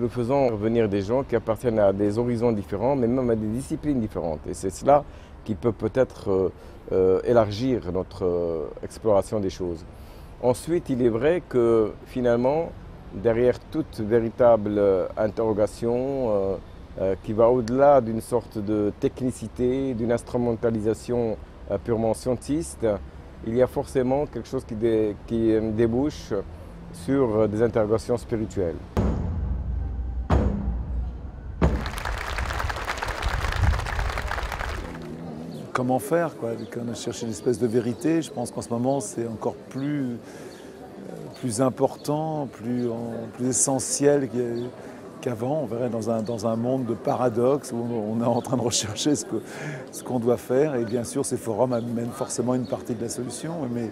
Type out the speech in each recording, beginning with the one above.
nous faisons revenir des gens qui appartiennent à des horizons différents, mais même à des disciplines différentes. Et c'est cela qui peut peut-être élargir notre exploration des choses. Ensuite, il est vrai que finalement, derrière toute véritable interrogation qui va au-delà d'une sorte de technicité, d'une instrumentalisation purement scientiste, il y a forcément quelque chose qui débouche sur des interrogations spirituelles. Comment faire, quoi? On a cherché une espèce de vérité. Je pense qu'en ce moment, c'est encore plus important, plus essentiel qu'avant. On verrait dans un monde de paradoxes où on est en train de rechercher ce qu'on doit faire. Et bien sûr, ces forums amènent forcément une partie de la solution, mais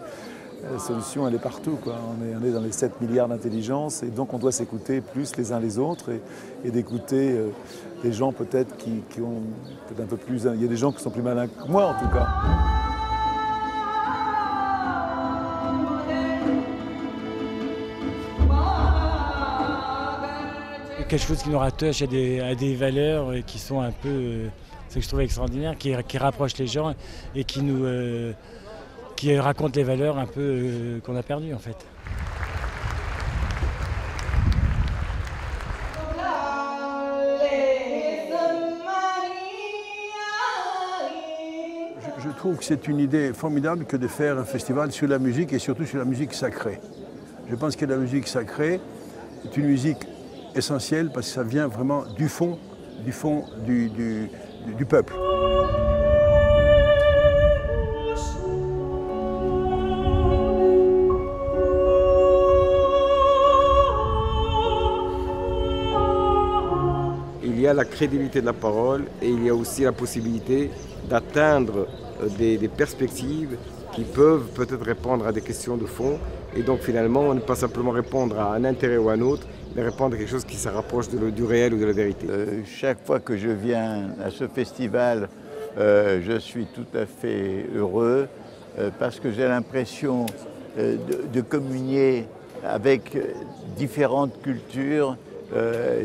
la solution, elle est partout, quoi. On est dans les 7 milliards d'intelligences et donc on doit s'écouter plus les uns les autres et d'écouter des gens peut-être qui ont peut-être un peu plus... Il y a des gens qui sont plus malins que moi, en tout cas. Quelque chose qui nous rattache à des valeurs qui sont un peu, ce que je trouve extraordinaire, qui rapprochent les gens et qui racontent les valeurs un peu qu'on a perdues en fait. Je trouve que c'est une idée formidable que de faire un festival sur la musique et surtout sur la musique sacrée. Je pense que la musique sacrée est une musique essentielle parce que ça vient vraiment du fond du peuple. Il y a la crédibilité de la parole et il y a aussi la possibilité d'atteindre des perspectives qui peuvent peut-être répondre à des questions de fond. Et donc finalement, ne pas simplement répondre à un intérêt ou à un autre, mais répondre à quelque chose qui se rapproche du réel ou de la vérité. Chaque fois que je viens à ce festival, je suis tout à fait heureux parce que j'ai l'impression de communier avec différentes cultures,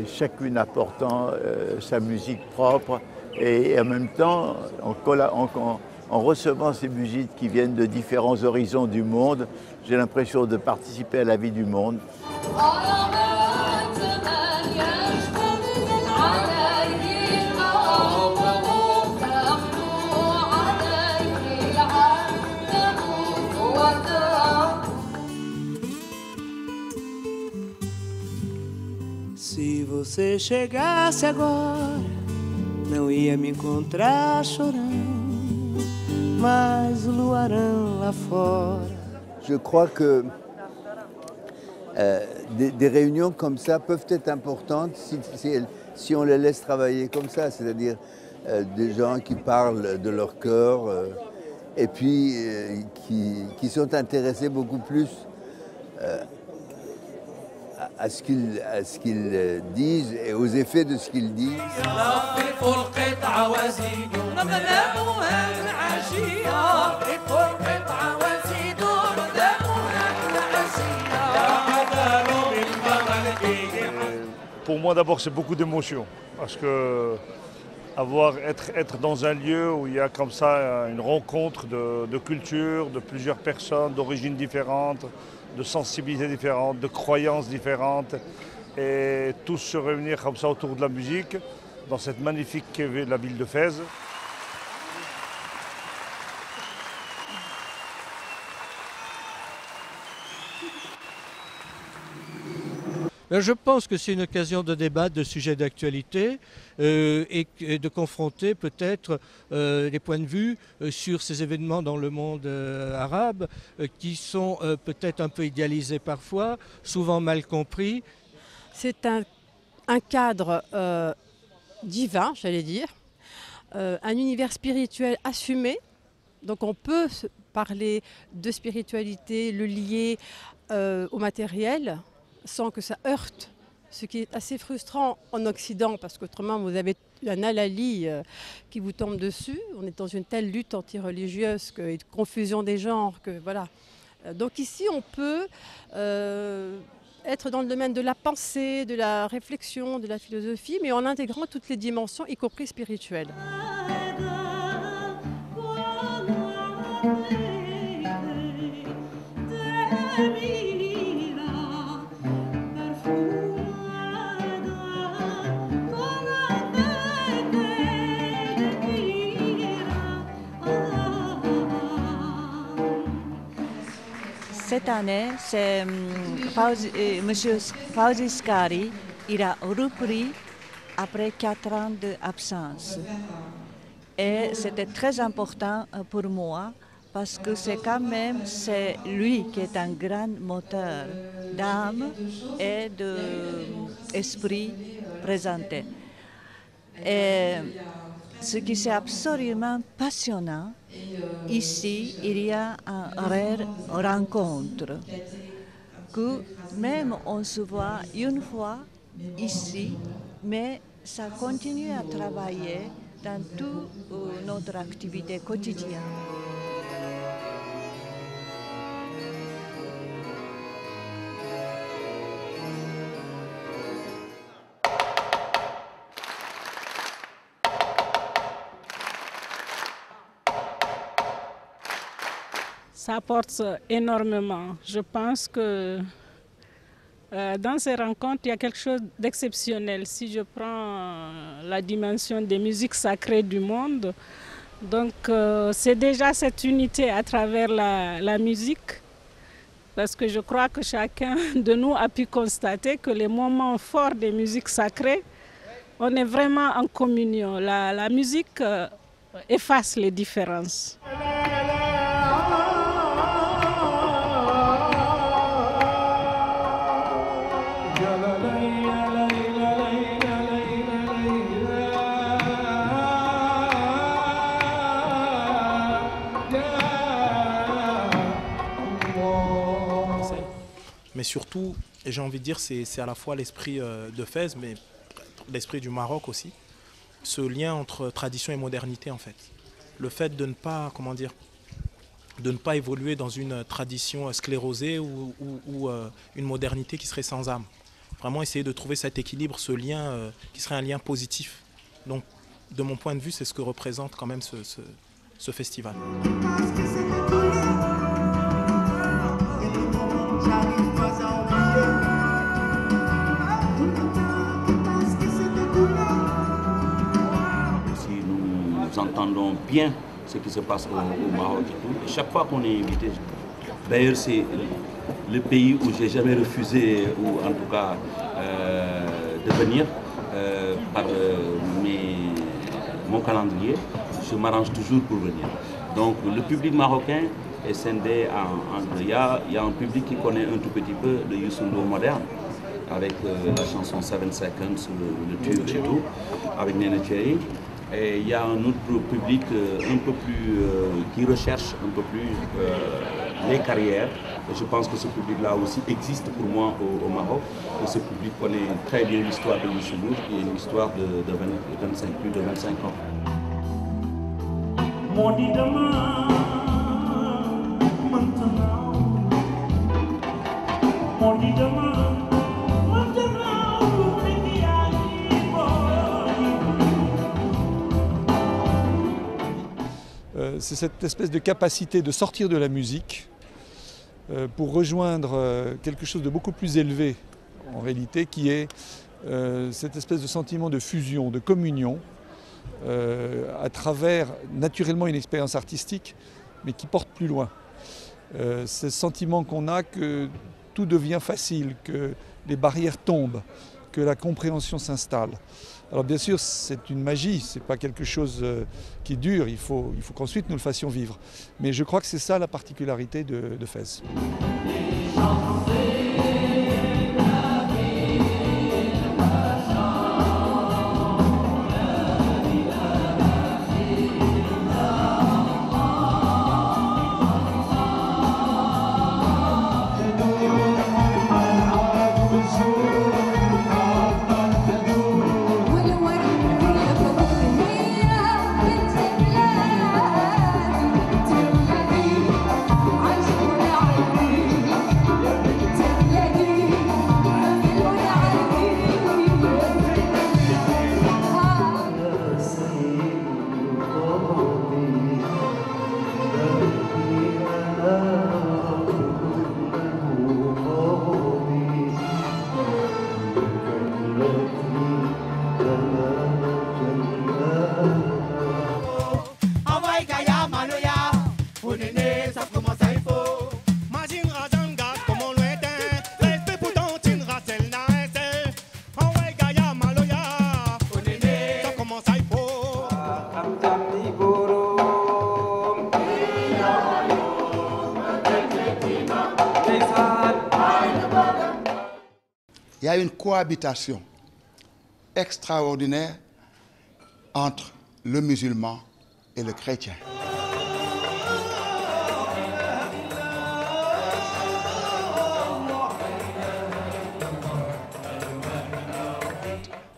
chacune apportant sa musique propre et en même temps en recevant ces musiques qui viennent de différents horizons du monde, j'ai l'impression de participer à la vie du monde. Se você chegasse agora, não ia me encontrar chorando, mas o luarão lá fora. Je crois que des réunions comme ça peuvent être importantes si on les laisse travailler comme ça, c'est-à-dire des gens qui parlent de leur cœur et puis qui sont intéressés beaucoup plus à ce qu'ils disent et aux effets de ce qu'ils disent. Pour moi d'abord c'est beaucoup d'émotions parce que être dans un lieu où il y a comme ça une rencontre de cultures, de plusieurs personnes, d'origines différentes, de sensibilités différentes, de croyances différentes et tous se réunir comme ça autour de la musique dans cette magnifique qu'est la ville de Fès. Je pense que c'est une occasion de débattre de sujets d'actualité et de confronter peut-être les points de vue sur ces événements dans le monde arabe qui sont peut-être un peu idéalisés parfois, souvent mal compris. C'est un cadre divin, j'allais dire, un univers spirituel assumé. Donc on peut parler de spiritualité, le lier au matériel, sans que ça heurte, ce qui est assez frustrant en Occident, parce qu'autrement vous avez un halali qui vous tombe dessus. On est dans une telle lutte anti-religieuse et de confusion des genres que voilà. Donc ici on peut être dans le domaine de la pensée, de la réflexion, de la philosophie, mais en intégrant toutes les dimensions, y compris spirituelles. Cette année, c'est M. Fawzi Skari, il a repris après 4 ans d'absence. Et c'était très important pour moi parce que c'est quand même lui qui est un grand moteur d'âme et d'esprit présenté. Et ce qui est absolument passionnant, ici, il y a une rare rencontre, que même on se voit une fois ici, mais ça continue à travailler dans toute notre activité quotidienne. Ça apporte énormément. Je pense que dans ces rencontres, il y a quelque chose d'exceptionnel. Si je prends la dimension des musiques sacrées du monde, donc c'est déjà cette unité à travers la musique, parce que je crois que chacun de nous a pu constater que les moments forts des musiques sacrées, on est vraiment en communion. La musique efface les différences. Mais surtout, j'ai envie de dire, c'est à la fois l'esprit de Fès, mais l'esprit du Maroc aussi. Ce lien entre tradition et modernité, en fait. Le fait de ne pas, comment dire, de ne pas évoluer dans une tradition sclérosée ou une modernité qui serait sans âme. Vraiment essayer de trouver cet équilibre, ce lien qui serait un lien positif. Donc, de mon point de vue, c'est ce que représente quand même ce festival. Nous entendons bien ce qui se passe au Maroc et tout. Et chaque fois qu'on est invité, d'ailleurs c'est le pays où j'ai jamais refusé, ou en tout cas de venir par mon calendrier, je m'arrange toujours pour venir. Donc le public marocain est scindé en deux. Il y a un public qui connaît un tout petit peu le Youssou N'Dour moderne, avec la chanson 7 Seconds, le tube et tout, avec Néné Thierry. Et il y a un autre public un peu plus, qui recherche un peu plus les carrières. Et je pense que ce public-là aussi existe pour moi au Maroc. Et ce public connaît très bien l'histoire de Youssou N'Dour, qui est une histoire de plus de 25 ans. C'est cette espèce de capacité de sortir de la musique pour rejoindre quelque chose de beaucoup plus élevé en réalité, qui est cette espèce de sentiment de fusion, de communion, à travers naturellement une expérience artistique, mais qui porte plus loin. Ce sentiment qu'on a que tout devient facile, que les barrières tombent, que la compréhension s'installe. Alors bien sûr, c'est une magie, ce n'est pas quelque chose qui dure, il faut qu'ensuite nous le fassions vivre. Mais je crois que c'est ça la particularité de Fès. il y a une cohabitation extraordinaire entre le musulman et le chrétien.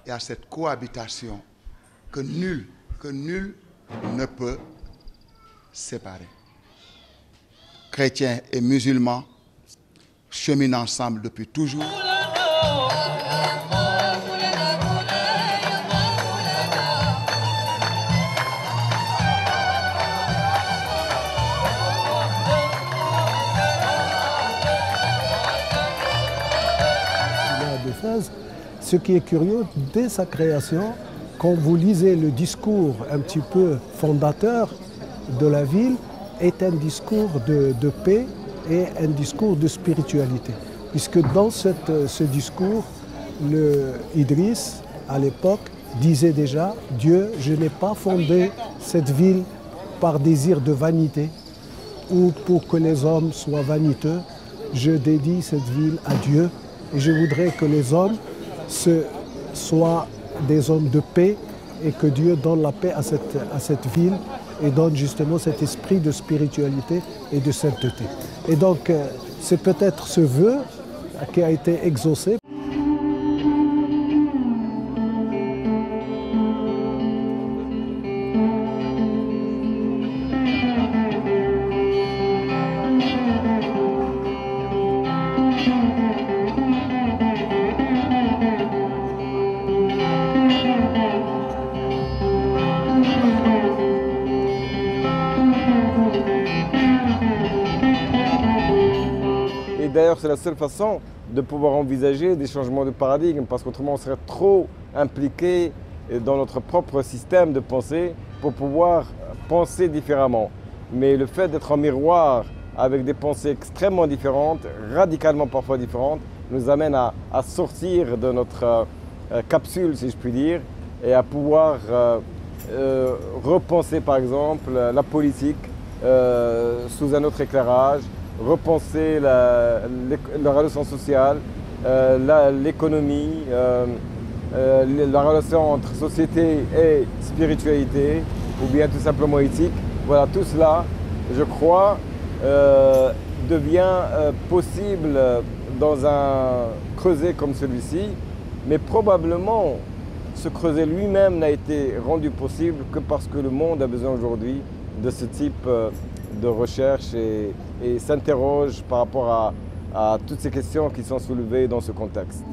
Il y a cette cohabitation que nul ne peut séparer. Chrétiens et musulmans cheminent ensemble depuis toujours. Ce qui est curieux, dès sa création, quand vous lisez le discours un petit peu fondateur de la ville, est un discours de paix et un discours de spiritualité. Puisque dans ce discours, Idriss, à l'époque, disait déjà « Dieu, je n'ai pas fondé cette ville par désir de vanité ou pour que les hommes soient vaniteux. Je dédie cette ville à Dieu et je voudrais que les hommes soient des hommes de paix et que Dieu donne la paix à cette ville et donne justement cet esprit de spiritualité et de sainteté. » Et donc, c'est peut-être ce vœu qui a été exaucé. D'ailleurs, c'est la seule façon de pouvoir envisager des changements de paradigme, parce qu'autrement on serait trop impliqué dans notre propre système de pensée pour pouvoir penser différemment. Mais le fait d'être en miroir avec des pensées extrêmement différentes, radicalement parfois différentes, nous amène à sortir de notre capsule, si je puis dire, et à pouvoir repenser par exemple la politique sous un autre éclairage, repenser la relation sociale, l'économie, la relation entre société et spiritualité, ou bien tout simplement éthique. Voilà, tout cela, je crois, devient possible dans un creuset comme celui-ci, mais probablement ce creuset lui-même n'a été rendu possible que parce que le monde a besoin aujourd'hui de ce type de recherche et s'interroge par rapport à toutes ces questions qui sont soulevées dans ce contexte.